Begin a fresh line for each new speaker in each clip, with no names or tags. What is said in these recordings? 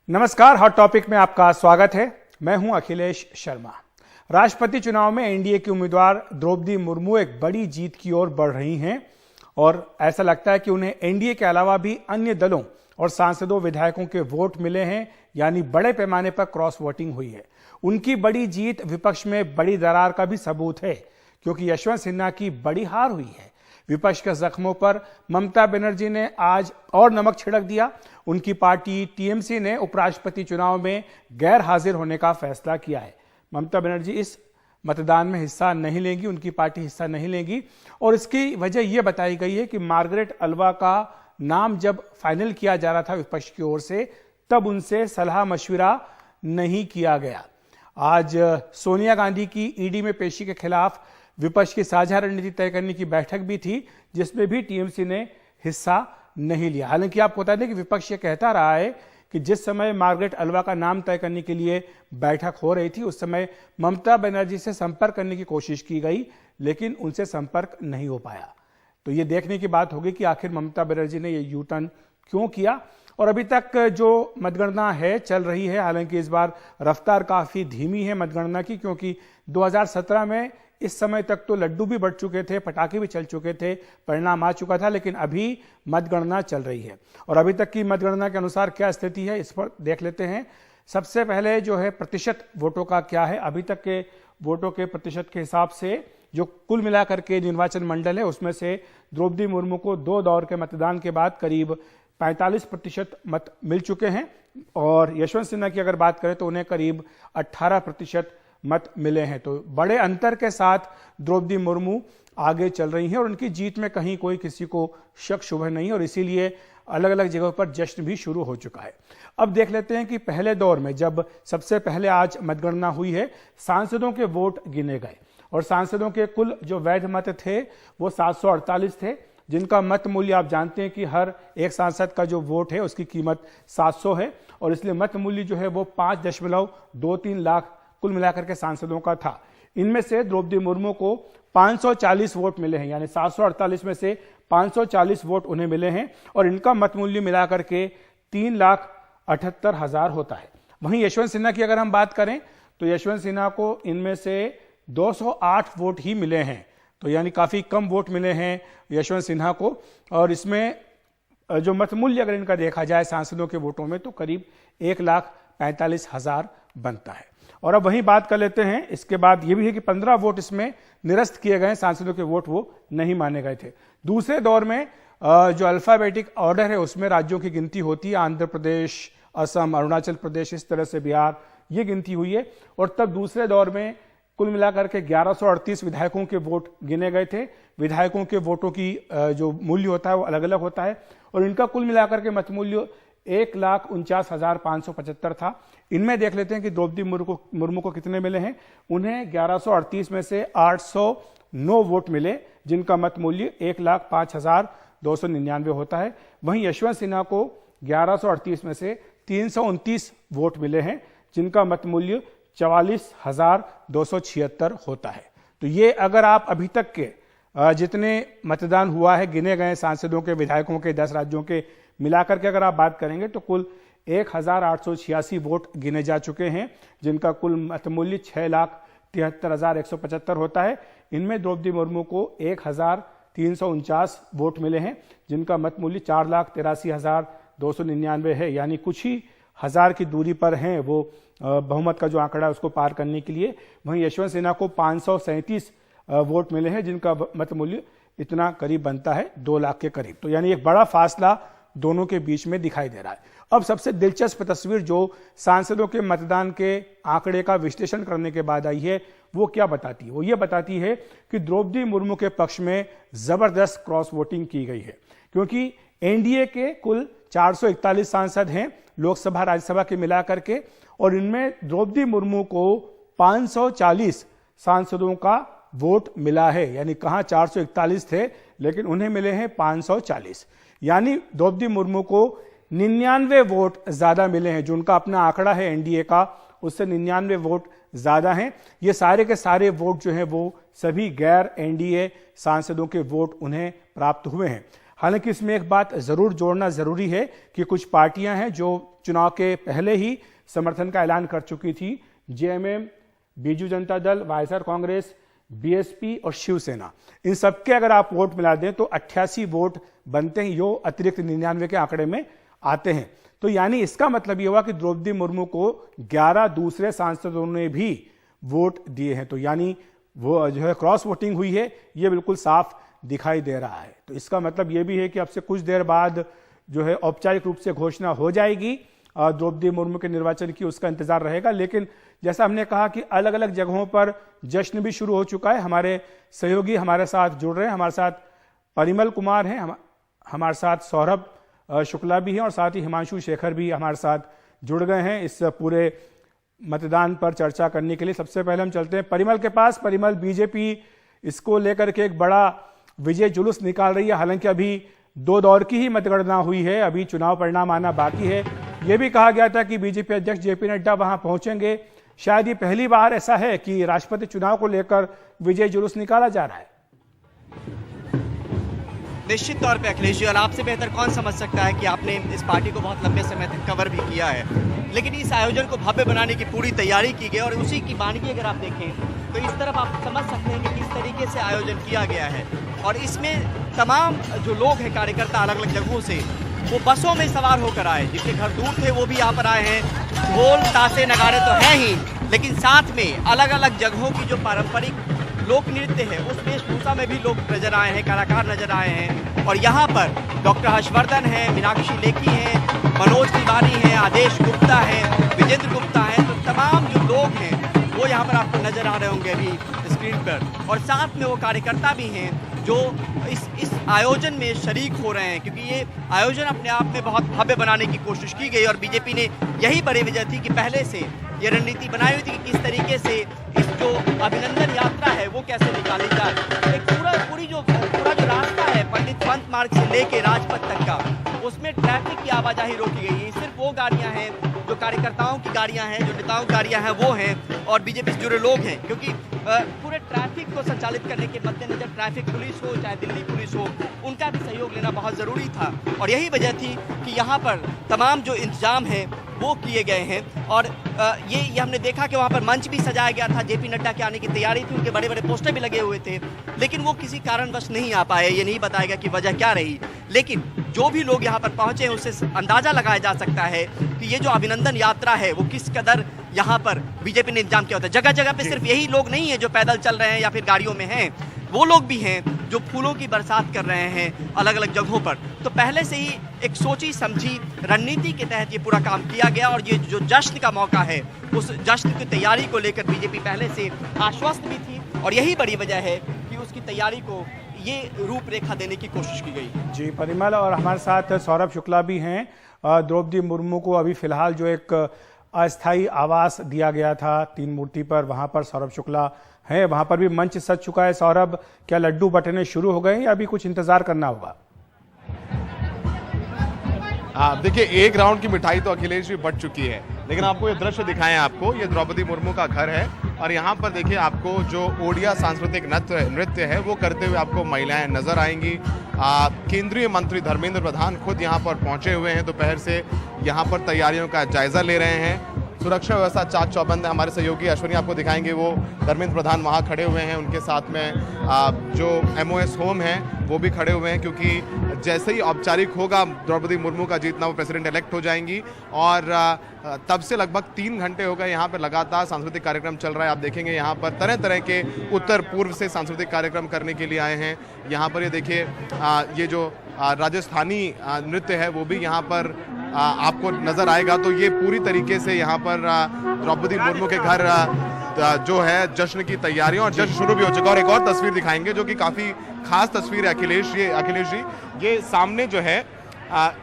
नमस्कार, hot topic में आपका स्वागत है। मैं हूं अखिलेश शर्मा। राष्ट्रपति चुनाव में एनडीए की उम्मीदवार द्रौपदी मुर्मू एक बड़ी जीत की ओर बढ़ रही हैं और ऐसा लगता है कि उन्हें एनडीए के अलावा भी अन्य दलों और सांसदों विधायकों के वोट मिले हैं, यानी बड़े पैमाने पर क्रॉस वोटिंग हुई है। उनकी बड़ी जीत विपक्ष में बड़ी दरार का भी सबूत है, क्योंकि यशवंत सिन्हा की बड़ी हार हुई है। विपक्ष के जख्मों पर ममता बनर्जी ने आज और नमक छिड़क दिया। उनकी पार्टी टीएमसी ने उपराष्ट्रपति चुनाव में गैर हाजिर होने का फैसला किया है। ममता बनर्जी इस मतदान में हिस्सा नहीं लेंगी, उनकी पार्टी हिस्सा नहीं लेगी और इसकी वजह यह बताई गई है कि मार्गरेट अल्वा का नाम जब फाइनल किया जा रहा था विपक्ष की ओर से, तब उनसे सलाह मशविरा नहीं किया गया। आज सोनिया गांधी की ईडी में पेशी के खिलाफ विपक्ष की साझा रणनीति तय करने की बैठक भी थी, जिसमें भी टीएमसी ने हिस्सा नहीं लिया। हालांकि आपको बता दें कि विपक्ष ये कहता रहा है कि जिस समय मार्गरेट अल्वा का नाम तय करने के लिए बैठक हो रही थी, उस समय ममता बनर्जी से संपर्क करने की कोशिश की गई, लेकिन उनसे संपर्क नहीं हो पाया। तो ये देखने की बात होगी कि आखिर ममता बनर्जी ने ये यू टर्न क्यों किया। और अभी तक जो मतगणना है चल रही है, हालांकि इस बार रफ्तार काफी धीमी है मतगणना की, क्योंकि 2017 में इस समय तक तो लड्डू भी बढ़ चुके थे, पटाखे भी चल चुके थे, परिणाम आ चुका था, लेकिन अभी मतगणना चल रही है। और अभी तक की मतगणना के अनुसार क्या स्थिति है, इस पर देख लेते हैं। सबसे पहले जो है प्रतिशत वोटों का क्या है। अभी तक के वोटों के प्रतिशत के हिसाब से जो कुल मिलाकर के निर्वाचन मंडल है, उसमें से द्रौपदी मुर्मू को 2 दौर के मतदान के बाद करीब 45% मत मिल चुके हैं और यशवंत सिन्हा की अगर बात करें तो उन्हें करीब 18% मत मिले हैं। तो बड़े अंतर के साथ द्रौपदी मुर्मू आगे चल रही हैं और उनकी जीत में कहीं कोई किसी को शक शुबह नहीं, और इसीलिए अलग अलग जगहों पर जश्न भी शुरू हो चुका है। अब देख लेते हैं कि पहले दौर में जब सबसे पहले आज मतगणना हुई है, सांसदों के वोट गिने गए और सांसदों के कुल जो वैध मत थे वो 748 थे, जिनका मत मूल्य आप जानते हैं कि हर एक सांसद का जो वोट है उसकी कीमत 700 है और इसलिए मत मूल्य जो है वो 5.23 लाख कुल मिलाकर के सांसदों का था। इनमें से द्रौपदी मुर्मू को 540 वोट मिले हैं, यानी 748 में से 540 वोट उन्हें मिले हैं और इनका मत मूल्य मिलाकर के 3,78,000 होता है। वहीं यशवंत सिन्हा की अगर हम बात करें तो यशवंत सिन्हा को इनमें से 208 वोट ही मिले हैं, तो यानी काफी कम वोट मिले हैं यशवंत सिन्हा को। और इसमें जो मत मूल्य अगर इनका देखा जाए सांसदों के वोटों में, तो करीब 1,45,000 बनता है। और अब वहीं बात कर लेते हैं, इसके बाद ये भी है कि 15 वोट इसमें निरस्त किए गए, सांसदों के वोट वो नहीं माने गए थे। दूसरे दौर में जो अल्फाबेटिक ऑर्डर है उसमें राज्यों की गिनती होती है, आंध्र प्रदेश, असम, अरुणाचल प्रदेश, इस तरह से बिहार, ये गिनती हुई है। और तब दूसरे दौर में कुल मिलाकर के 1138 विधायकों के वोट गिने गए थे। विधायकों के वोटों की जो मूल्य होता है वो अलग अलग होता है और इनका कुल मिलाकर के मत मूल्य 1,49,575 था। इनमें देख लेते हैं कि द्रौपदी मुर्मू को कितने मिले हैं। उन्हें 1138 में से 809 वोट मिले, जिनका मत मूल्य 1,05,299 होता है। वहीं यशवंत सिन्हा को 1138 में से 329 वोट मिले हैं, जिनका मत मूल्य 44,276 होता है। तो ये अगर आप अभी तक के जितने मतदान हुआ है गिने गए सांसदों के, विधायकों के, 10 राज्यों के मिलाकर के अगर आप बात करेंगे तो कुल 1,886 वोट गिने जा चुके हैं, जिनका कुल मत मूल्य 6,73,175 होता है। इनमें द्रौपदी मुर्मू को 1,349 वोट मिले हैं, जिनका मत मूल्य 4,83,299 है, यानी कुछ ही हजार की दूरी पर हैं वो बहुमत का जो आंकड़ा है उसको पार करने के लिए। वहीं यशवंत सिन्हा को 537 वोट मिले हैं, जिनका मत मूल्य इतना करीब बनता है 2 लाख के करीब। तो यानी एक बड़ा फासला दोनों के बीच में दिखाई दे रहा है। अब सबसे दिलचस्प तस्वीर जो सांसदों के मतदान के आंकड़े का विश्लेषण करने के बाद आई है, वो क्या बताती है? वो ये बताती है कि द्रौपदी मुर्मू के पक्ष में जबरदस्त क्रॉस वोटिंग की गई है, क्योंकि एनडीए के कुल 441 सांसद हैं लोकसभा राज्यसभा के मिलाकर के, और इनमें द्रौपदी मुर्मू को 540 सांसदों का वोट मिला है। यानी कहां 441 थे, लेकिन उन्हें मिले हैं 540, यानी द्रौपदी मुर्मू को 99 वोट ज्यादा मिले हैं। जो उनका अपना आंकड़ा है एनडीए का, उससे 99 वोट ज्यादा हैं। ये सारे के सारे वोट जो हैं वो सभी गैर एनडीए सांसदों के वोट उन्हें प्राप्त हुए हैं। हालांकि इसमें एक बात जरूर जोड़ना जरूरी है कि कुछ पार्टियां हैं जो चुनाव के पहले ही समर्थन का ऐलान कर चुकी थी। JMM, Biju Janata Dal, YSR Congress, BSP और शिवसेना, इन सबके अगर आप वोट मिला दें तो 88 वोट बनते हैं, जो अतिरिक्त 99 के आंकड़े में आते हैं। तो यानी इसका मतलब यह हुआ कि द्रौपदी मुर्मू को 11 दूसरे सांसदों ने भी वोट दिए हैं। तो यानी वो जो है क्रॉस वोटिंग हुई है, ये बिल्कुल साफ दिखाई दे रहा है। तो इसका मतलब यह भी है कि अब से कुछ देर बाद जो है औपचारिक रूप से घोषणा हो जाएगी द्रौपदी मुर्मू के निर्वाचन की, उसका इंतजार रहेगा। लेकिन जैसा हमने कहा कि अलग अलग जगहों पर जश्न भी शुरू हो चुका है। हमारे सहयोगी हमारे साथ जुड़ रहे हैं, हमारे साथ परिमल कुमार हैं, हमारे साथ सौरभ शुक्ला भी हैं और साथ ही हिमांशु शेखर भी हमारे साथ जुड़ गए हैं इस पूरे मतदान पर चर्चा करने के लिए। सबसे पहले हम चलते हैं परिमल के पास। परिमल, बीजेपी इसको लेकर के एक बड़ा विजय जुलूस निकाल रही है। हालांकि अभी 2 दौर की ही मतगणना हुई है, अभी चुनाव परिणाम आना बाकी है। यह भी कहा गया था कि बीजेपी अध्यक्ष जेपी नड्डा वहां पहुंचेंगे। शायद ये पहली बार ऐसा है कि राष्ट्रपति चुनाव को लेकर विजय जुलूस निकाला जा रहा है।
निश्चित तौर पे अखिलेश जी, और आपसे बेहतर कौन समझ सकता है कि आपने इस पार्टी को बहुत लंबे समय तक कवर भी किया है। लेकिन इस आयोजन को भव्य बनाने की पूरी तैयारी की गई और उसी की बानगी अगर आप देखें तो इस तरफ आप समझ सकते हैं कि किस तरीके से आयोजन किया गया है। और इसमें तमाम जो लोग हैं, कार्यकर्ता अलग अलग जगहों से, वो बसों में सवार होकर आए। जिनके घर दूर थे वो भी यहाँ पर आए हैं। ढोल, ताशे, नगाड़े तो हैं ही, लेकिन साथ में अलग अलग जगहों की जो पारंपरिक लोक नृत्य है उस वेशभूषा में भी लोग नजर आए हैं, कलाकार नजर आए हैं। और यहाँ पर डॉक्टर हर्षवर्धन हैं, मीनाक्षी लेखी हैं, मनोज तिवारी हैं, आदेश गुप्ता हैं, विजेंद्र गुप्ता हैं। तो तमाम जो लोग हैं वो यहाँ पर आपको नजर आ रहे होंगे अभी स्क्रीन पर। और साथ में वो कार्यकर्ता भी हैं जो इस आयोजन में शरीक हो रहे हैं, क्योंकि ये आयोजन अपने आप में बहुत भव्य बनाने की कोशिश की गई। और बीजेपी ने यही बड़ी वजह थी कि पहले से ये रणनीति बनाई हुई थी कि किस तरीके से इस जो अभिनंदन यात्रा है वो कैसे निकाली जाए। एक पूरा जो रास्ता है पंडित पंत मार्ग से लेके राजपथ तक का, उसमें ट्रैफिक की आवाजाही रोकी गई है। सिर्फ वो गाड़ियां हैं जो कार्यकर्ताओं की गाड़ियां हैं, जो नेताओं की गाड़ियां हैं वो हैं, और बीजेपी से जुड़े लोग हैं। क्योंकि पूरे ट्रैफिक को संचालित करने के मद्देनजर ट्रैफिक पुलिस हो चाहे दिल्ली पुलिस हो, उनका भी सहयोग लेना बहुत ज़रूरी था। और यही वजह थी कि यहाँ पर तमाम जो इंतजाम है वो किए गए हैं। और ये हमने देखा कि वहाँ पर मंच भी सजाया गया था। जेपी नड्डा के आने की तैयारी थी, उनके बड़े बड़े पोस्टर भी लगे हुए थे, लेकिन वो किसी कारणवश नहीं आ पाए। ये नहीं बताया गया कि वजह क्या रही, लेकिन जो भी लोग यहाँ पर पहुँचे हैं उससे अंदाज़ा लगाया जा सकता है कि ये जो अभिनंदन यात्रा है वो किस कदर यहाँ पर बीजेपी ने इंतजाम किया होता है। जगह जगह पे सिर्फ यही लोग नहीं है जो पैदल चल रहे हैं या फिर गाड़ियों में हैं, वो लोग भी हैं जो फूलों की बरसात कर रहे हैं अलग अलग जगहों पर। तो पहले से ही एक सोची समझी रणनीति के तहत ये पूरा काम किया गया। और ये जो जश्न का मौका है, उस जश्न की तैयारी को लेकर बीजेपी पहले से आश्वस्त भी थी, और यही बड़ी वजह है कि उसकी तैयारी को ये रूपरेखा देने की कोशिश की गई।
जी परिमल, और हमारे साथ सौरभ शुक्ला भी हैं। द्रौपदी मुर्मू को अभी फिलहाल जो एक अस्थायी आवास दिया गया था 3 मूर्ति पर, वहां पर सौरभ शुक्ला है, वहां पर भी मंच सज चुका है। सौरभ, क्या लड्डू बटने शुरू हो गए या अभी कुछ इंतजार करना होगा?
देखिए, एक राउंड की मिठाई तो अखिलेश भी बट चुकी है, लेकिन आपको ये दृश्य दिखाएं। आपको ये द्रौपदी मुर्मू का घर है और यहाँ पर देखिए आपको जो ओडिया सांस्कृतिक नृत्य है वो करते हुए आपको महिलाएं नजर आएंगी। केंद्रीय मंत्री धर्मेंद्र प्रधान खुद यहाँ पर पहुंचे हुए हैं, दोपहर से यहाँ पर तैयारियों का जायजा ले रहे हैं। सुरक्षा व्यवस्था चाक चौबंद है। हमारे सहयोगी अश्विनी आपको दिखाएंगे, वो धर्मेंद्र प्रधान वहाँ खड़े हुए हैं, उनके साथ में जो MOS होम है वो भी खड़े हुए हैं, क्योंकि जैसे ही औपचारिक होगा द्रौपदी मुर्मू का जीतना, वो प्रेसिडेंट इलेक्ट हो जाएंगी। और तब से लगभग 3 घंटे हो गए यहाँ पर लगातार सांस्कृतिक कार्यक्रम चल रहा है। आप देखेंगे यहाँ पर तरह तरह के उत्तर पूर्व से सांस्कृतिक कार्यक्रम करने के लिए आए हैं। यहाँ पर ये देखिए ये जो राजस्थानी नृत्य है वो भी यहाँ पर आपको नजर आएगा। तो ये पूरी तरीके से यहाँ पर द्रौपदी मुर्मू के घर जो है जश्न की तैयारियां, और जश्न शुरू भी हो चुका। और एक और तस्वीर दिखाएंगे जो कि काफी खास तस्वीर है अखिलेश जी, ये सामने जो है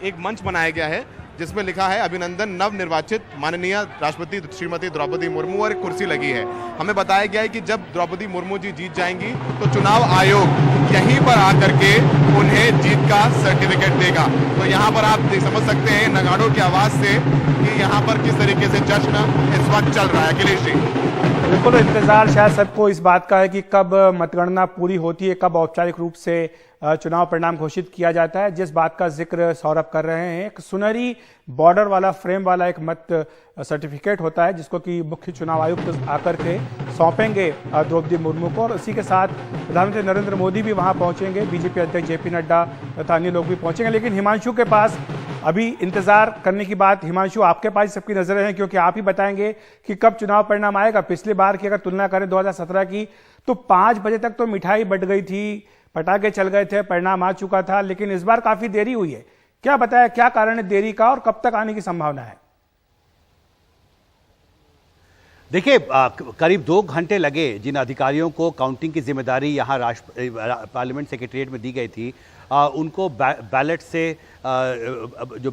एक मंच बनाया गया है जिसमें लिखा है अभिनंदन नव निर्वाचित माननीय राष्ट्रपति श्रीमती द्रौपदी मुर्मू, और एक कुर्सी लगी है। हमें बताया गया है कि जब द्रौपदी मुर्मू जी जीत जाएंगी तो चुनाव आयोग यहीं पर आकर के उन्हें जीत का सर्टिफिकेट देगा। तो यहाँ पर आप समझ सकते हैं नगाड़ों की आवाज से कि यहाँ पर किस तरीके से जश्न इस वक्त चल रहा है। अखिलेश जी,
बिल्कुल इंतजार शायद सबको इस बात का है कि कब मतगणना पूरी होती है, कब औपचारिक रूप से चुनाव परिणाम घोषित किया जाता है। जिस बात का जिक्र सौरभ कर रहे हैं, एक सुनहरी बॉर्डर वाला फ्रेम वाला एक मत सर्टिफिकेट होता है जिसको कि मुख्य चुनाव आयुक्त आकर के सौंपेंगे द्रौपदी मुर्मू को, और इसी के साथ प्रधानमंत्री नरेंद्र मोदी भी वहां पहुंचेंगे, बीजेपी अध्यक्ष जेपी नड्डा तथा अन्य लोग भी पहुंचेंगे। लेकिन हिमांशु के पास अभी इंतजार करने की बात, हिमांशु आपके पास सबकी नजरें हैं क्योंकि आप ही बताएंगे कि कब चुनाव परिणाम आएगा। पिछली बार की अगर तुलना करें 2017 की तो 5 बजे तक तो मिठाई बट गई थी, पटाखे चल गए थे, परिणाम आ चुका था, लेकिन इस बार काफी देरी हुई है। क्या बताया, क्या कारण है देरी का और कब तक आने की संभावना है?
देखिए, करीब 2 घंटे लगे जिन अधिकारियों को काउंटिंग की जिम्मेदारी यहाँ पार्लियामेंट सेक्रेटरीट में दी गई थी, उनको बैलेट से जो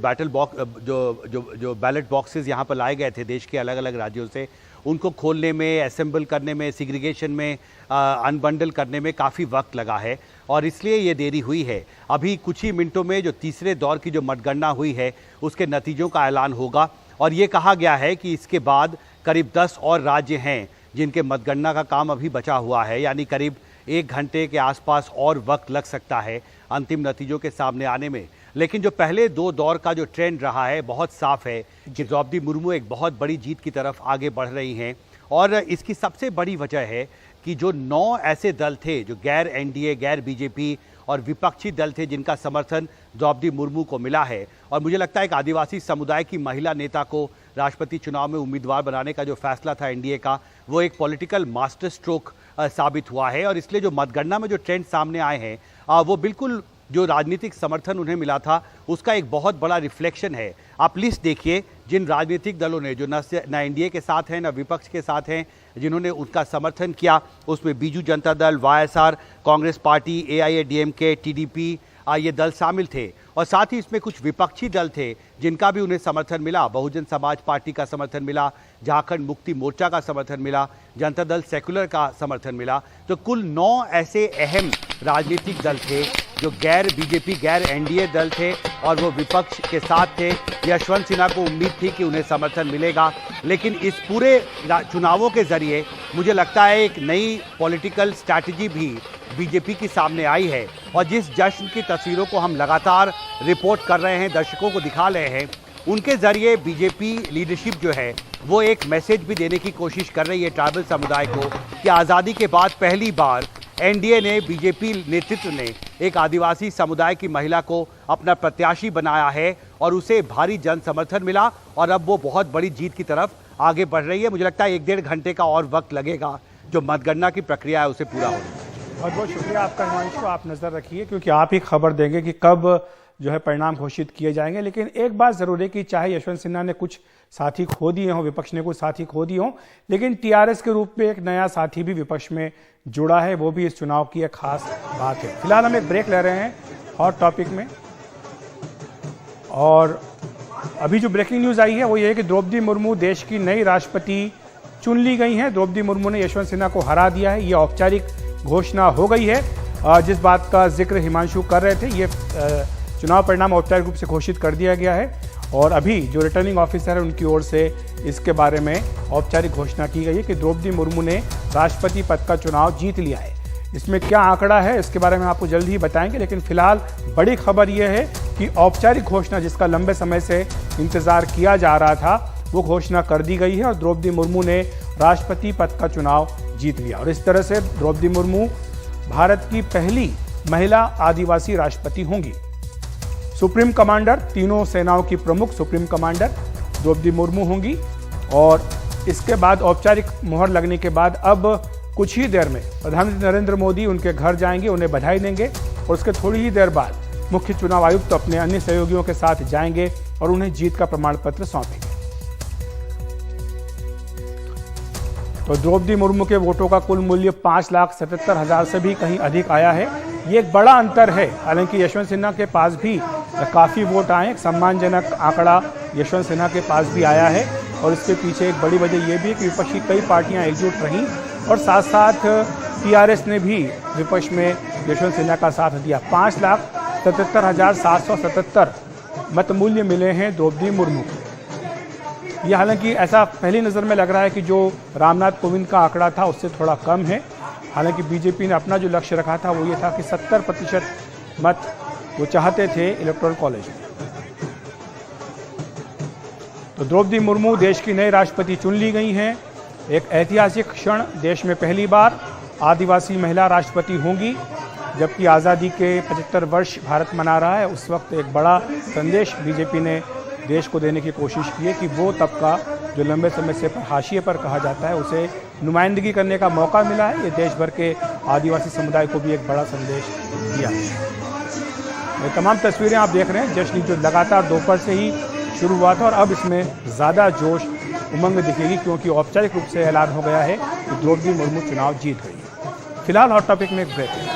बैलेट बॉक्सेस यहाँ पर लाए गए थे देश के अलग अलग राज्यों से, उनको खोलने में, असेंबल करने में, सिग्रीगेशन में, अनबंडल करने में काफ़ी वक्त लगा है और इसलिए ये देरी हुई है। अभी कुछ ही मिनटों में जो तीसरे दौर की जो मतगणना हुई है उसके नतीजों का ऐलान होगा और ये कहा गया है कि इसके बाद करीब 10 और राज्य हैं जिनके मतगणना का काम अभी बचा हुआ है, यानी करीब 1 घंटे के आसपास और वक्त लग सकता है अंतिम नतीजों के सामने आने में। लेकिन जो पहले 2 दौर का जो ट्रेंड रहा है बहुत साफ है कि द्रौपदी मुर्मू एक बहुत बड़ी जीत की तरफ आगे बढ़ रही हैं और इसकी सबसे बड़ी वजह है कि जो 9 ऐसे दल थे जो गैर एनडीए, गैर बीजेपी और विपक्षी दल थे जिनका समर्थन द्रौपदी मुर्मू को मिला है, और मुझे लगता है कि आदिवासी समुदाय की महिला नेता को राष्ट्रपति चुनाव में उम्मीदवार बनाने का जो फैसला था एनडीए का, वो एक पॉलिटिकल मास्टर स्ट्रोक साबित हुआ है। और इसलिए जो मतगणना में जो ट्रेंड सामने आए हैं वो बिल्कुल जो राजनीतिक समर्थन उन्हें मिला था उसका एक बहुत बड़ा रिफ्लेक्शन है। आप लिस्ट देखिए, जिन राजनीतिक दलों ने जो न एनडीए के साथ हैं न विपक्ष के साथ हैं, जिन्होंने उनका समर्थन किया, उसमें Biju Janata Dal, YSR, Congress party, AIADMK, TDP, ये दल शामिल थे। और साथ ही इसमें कुछ विपक्षी दल थे जिनका भी उन्हें समर्थन मिला। बहुजन समाज पार्टी का समर्थन मिला, झारखंड मुक्ति मोर्चा का समर्थन मिला, जनता दल सेकुलर का समर्थन मिला। तो कुल 9 ऐसे अहम राजनीतिक दल थे जो गैर बीजेपी, गैर एनडीए दल थे और वो विपक्ष के साथ थे। यशवंत सिन्हा को उम्मीद थी कि उन्हें समर्थन मिलेगा, लेकिन इस पूरे चुनावों के जरिए मुझे लगता है एक नई पॉलिटिकल स्ट्रैटेजी भी बीजेपी की सामने आई है। और जिस जश्न की तस्वीरों को हम लगातार रिपोर्ट कर रहे हैं, दर्शकों को दिखा रहे हैं, उनके जरिए बीजेपी लीडरशिप जो है वो एक मैसेज भी देने की कोशिश कर रही है ट्राइबल समुदाय को कि आज़ादी के बाद पहली बार एनडीए ने, बीजेपी नेतृत्व ने एक आदिवासी समुदाय की महिला को अपना प्रत्याशी बनाया है और उसे भारी जन समर्थन मिला और अब वो बहुत बड़ी जीत की तरफ आगे बढ़ रही है। मुझे लगता है 1-1.5 घंटे का और वक्त लगेगा जो मतगणना की प्रक्रिया है उसे पूरा होने में।
बहुत बहुत शुक्रिया आपका हिमांशु, आप नजर रखिए क्योंकि आप ही खबर देंगे कि कब जो है परिणाम घोषित किए जाएंगे। लेकिन एक बात जरूर है कि चाहे यशवंत सिन्हा ने कुछ साथी खो दिए हों, विपक्ष ने कुछ साथी खो दिए हों, लेकिन टीआरएस के रूप में एक नया साथी भी विपक्ष में जुड़ा है, वो भी इस चुनाव की एक खास बात है। फिलहाल हम एक ब्रेक ले रहे हैं हॉट टॉपिक में, और अभी जो ब्रेकिंग न्यूज आई है वो ये है कि द्रौपदी मुर्मू देश की नई राष्ट्रपति चुन ली गई हैं। द्रौपदी मुर्मू ने यशवंत सिन्हा को हरा दिया है, ये औपचारिक घोषणा हो गई है। जिस बात का जिक्र हिमांशु कर रहे थे, ये चुनाव परिणाम औपचारिक रूप से घोषित कर दिया गया है और अभी जो रिटर्निंग ऑफिसर है उनकी ओर से इसके बारे में औपचारिक घोषणा की गई है कि द्रौपदी मुर्मू ने राष्ट्रपति पद का चुनाव जीत लिया है। इसमें क्या आंकड़ा है इसके बारे में आपको जल्द ही बताएंगे, लेकिन फिलहाल बड़ी खबर यह है कि औपचारिक घोषणा जिसका लंबे समय से इंतजार किया जा रहा था वो घोषणा कर दी गई है और द्रौपदी मुर्मू ने राष्ट्रपति पद का चुनाव जीत लिया। और इस तरह से द्रौपदी मुर्मू भारत की पहली महिला आदिवासी राष्ट्रपति होंगी। सुप्रीम कमांडर, तीनों सेनाओं की प्रमुख सुप्रीम कमांडर द्रौपदी मुर्मू होंगी और इसके बाद औपचारिक मुहर लगने के बाद अब कुछ ही देर में प्रधानमंत्री नरेंद्र मोदी उनके घर जाएंगे, उन्हें बधाई देंगे और उसके थोड़ी ही देर बाद मुख्य चुनाव आयुक्त अपने अन्य सहयोगियों के साथ जाएंगे और उन्हें जीत का प्रमाण पत्र सौंपेंगे। तो द्रौपदी मुर्मू के वोटों का कुल मूल्य 5,77,000 से भी कहीं अधिक आया है। ये एक बड़ा अंतर है, हालांकि यशवंत सिन्हा के पास भी काफ़ी वोट आए, एक सम्मानजनक आंकड़ा यशवंत सिन्हा के पास भी आया है और इसके पीछे एक बड़ी वजह यह भी है कि विपक्ष की कई पार्टियां एकजुट रहीं और साथ साथ टीआरएस ने भी विपक्ष में यशवंत सिन्हा का साथ दिया। 5,77,777 मतमूल्य मिले हैं द्रौपदी मुर्मू को। ये हालांकि ऐसा पहली नज़र में लग रहा है कि जो रामनाथ कोविंद का आंकड़ा था उससे थोड़ा कम है। हालांकि बीजेपी ने अपना जो लक्ष्य रखा था वो ये था कि 70% मत वो चाहते थे इलेक्टोरल कॉलेज में। तो द्रौपदी मुर्मू देश की नई राष्ट्रपति चुन ली गई हैं। एक ऐतिहासिक क्षण, देश में पहली बार आदिवासी महिला राष्ट्रपति होंगी। जबकि आज़ादी के 75 वर्ष भारत मना रहा है, उस वक्त एक बड़ा संदेश बीजेपी ने देश को देने की कोशिश की है कि वो तबका जो लंबे समय से हाशिए पर कहा जाता है उसे नुमाइंदगी करने का मौका मिला है। ये देश भर के आदिवासी समुदाय को भी एक बड़ा संदेश दिया है। ये तमाम तस्वीरें आप देख रहे हैं, जश्न जो लगातार दोपहर से ही शुरू हुआ था और अब इसमें ज़्यादा जोश उमंग दिखेगी क्योंकि औपचारिक रूप से ऐलान हो गया है कि द्रौपदी मुर्मू चुनाव जीत गई है। फिलहाल हॉट टॉपिक में एक ब्रेक है।